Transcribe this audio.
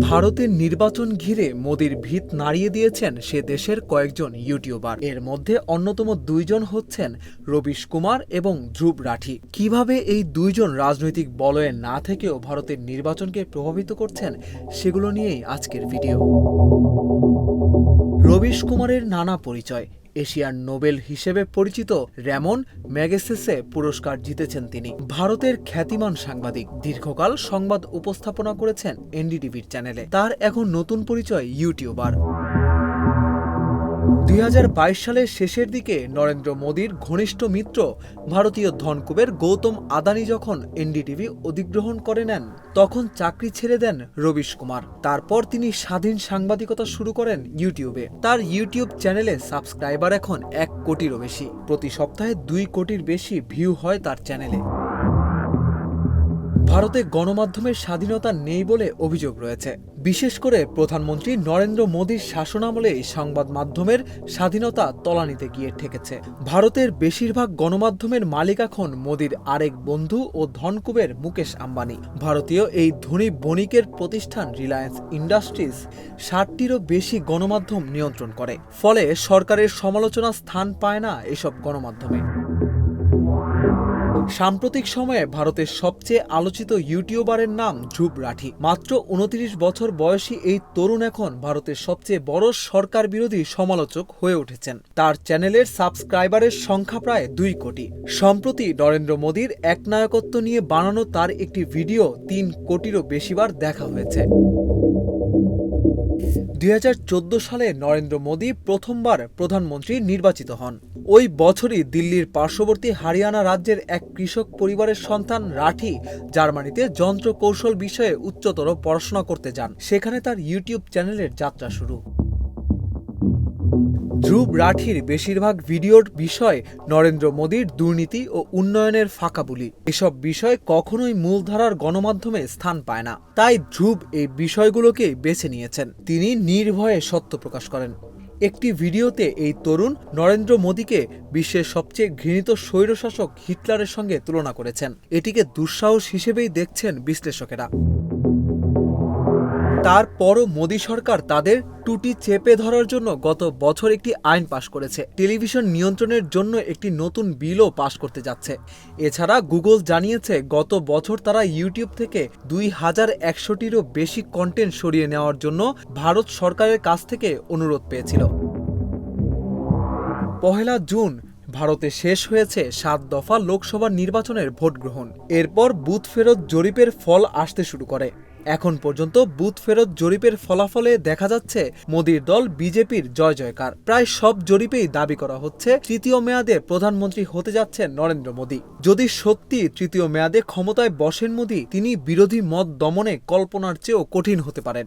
ভারতের নির্বাচন ঘিরে মোদির ভিত নাড়িয়ে দিয়েছেন সে দেশের কয়েকজন ইউটিউবার। এর মধ্যে অন্যতম দুইজন হচ্ছেন রবিশ কুমার এবং ধ্রুব রাঠি। কিভাবে এই দুইজন রাজনৈতিক বলয়ে না থেকেও ভারতের নির্বাচনকে প্রভাবিত করছেন সেগুলো নিয়েই আজকের ভিডিও। রবিশ কুমারের নানা পরিচয়। এশিয়ার নোবেল হিসেবে পরিচিত র্যামন ম্যাগেসেসে পুরস্কার জিতেছেন তিনি। ভারতের খ্যাতিমান সাংবাদিক, দীর্ঘকাল সংবাদ উপস্থাপনা করেছেন এনডিটিভির চ্যানেলে। তার এখন নতুন পরিচয় ইউটিউবার। 2022 সালের শেষের দিকে নরেন্দ্র মোদীর ঘনিষ্ঠ মিত্র ভারতীয় ধনকুবের গৌতম আদানি যখন এনডিটিভি অধিগ্রহণ করে নেন, তখন চাকরি ছেড়ে দেন রবিশ কুমার। তারপর তিনি স্বাধীন সাংবাদিকতা শুরু করেন ইউটিউবে। তার ইউটিউব চ্যানেলে সাবস্ক্রাইবার এখন 1 কোটিরও বেশি। প্রতি সপ্তাহে 2 কোটির বেশি ভিউ হয় তার চ্যানেলে। ভারতে গণমাধ্যমের স্বাধীনতা নেই বলে অভিযোগ রয়েছে। বিশেষ করে প্রধানমন্ত্রী নরেন্দ্র মোদীর শাসনামলে সংবাদ মাধ্যমের স্বাধীনতা তলানিতে গিয়ে ঠেকেছে। ভারতের বেশিরভাগ গণমাধ্যমের মালিক এখন মোদীর আরেক বন্ধু ও ধনকুবের মুকেশ আম্বানি। ভারতীয় এই ধনী বণিকের প্রতিষ্ঠান রিলায়েন্স ইন্ডাস্ট্রিজ 60টিরও বেশি গণমাধ্যম নিয়ন্ত্রণ করে। ফলে সরকারের সমালোচনা স্থান পায় না এসব গণমাধ্যমে। সাম্প্রতিক সময়ে ভারতের সবচেয়ে আলোচিত ইউটিউবারের নাম ধ্রুব রাঠি। মাত্র 29 বছর বয়সী এই তরুণ এখন ভারতের সবচেয়ে বড় সরকার বিরোধী সমালোচক হয়ে উঠেছেন। তার চ্যানেলের সাবস্ক্রাইবারের সংখ্যা প্রায় 2 কোটি। সম্প্রতি নরেন্দ্র মোদীর একনায়কত্ব নিয়ে বানানো তার একটি ভিডিও 3 কোটিরও বেশিবার দেখা হয়েছে। 2014 সালে নরেন্দ্র মোদী প্রথমবার প্রধানমন্ত্রী নির্বাচিত হন। ওই বছরই দিল্লির পার্শ্ববর্তী হরিয়ানা রাজ্যের এক কৃষক পরিবারের সন্তান রাঠি জার্মানিতে যন্ত্র কৌশল বিষয়ে উচ্চতর পড়াশোনা করতে যান। সেখানে তার ইউটিউব চ্যানেলের যাত্রা শুরু। ধ্রুব রাঠির বেশিরভাগ ভিডিওর বিষয় নরেন্দ্র মোদীর দুর্নীতি ও উন্নয়নের ফাঁকাবুলি। এসব বিষয় কখনোই মূলধারার গণমাধ্যমে স্থান পায় না। তাই ধ্রুব এই বিষয়গুলোকে বেছে নিয়েছেন। তিনি নির্ভয়ে সত্য প্রকাশ করেন। একটি ভিডিওতে এই তরুণ নরেন্দ্র মোদীকে বিশ্বের সবচেয়ে ঘৃণিত স্বৈরশাসক হিটলারের সঙ্গে তুলনা করেছেন। এটিকে দুঃসাহস হিসেবেই দেখছেন বিশ্লেষকেরা। তারপরও মোদী সরকার তাদের টুটি চেপে ধরার জন্য গত বছর একটি আইন পাশ করেছে। টেলিভিশন নিয়ন্ত্রণের জন্য একটি নতুন বিলও পাশ করতে যাচ্ছে। এছাড়া গুগল জানিয়েছে গত বছর তারা ইউটিউব থেকে 2100টিরও বেশি কন্টেন্ট সরিয়ে নেওয়ার জন্য ভারত সরকারের কাছ থেকে অনুরোধ পেয়েছিল। 1 জুন ভারতে শেষ হয়েছে 7 দফা লোকসভা নির্বাচনের ভোট গ্রহণ। এরপর বুথ ফেরত জরিপের ফল আসতে শুরু করে। এখন পর্যন্ত বুথ ফেরত জরিপের ফলাফলে দেখা যাচ্ছে মোদীর দল বিজেপির জয় জয়কার। প্রায় সব জরিপেই দাবি করা হচ্ছে তৃতীয় মেয়াদে প্রধানমন্ত্রী হতে যাচ্ছেন নরেন্দ্র মোদী। যদি সত্যি তৃতীয় মেয়াদে ক্ষমতায় বসেন মোদী, তিনি বিরোধী মত দমনে কল্পনার চেয়েও কঠিন হতে পারেন।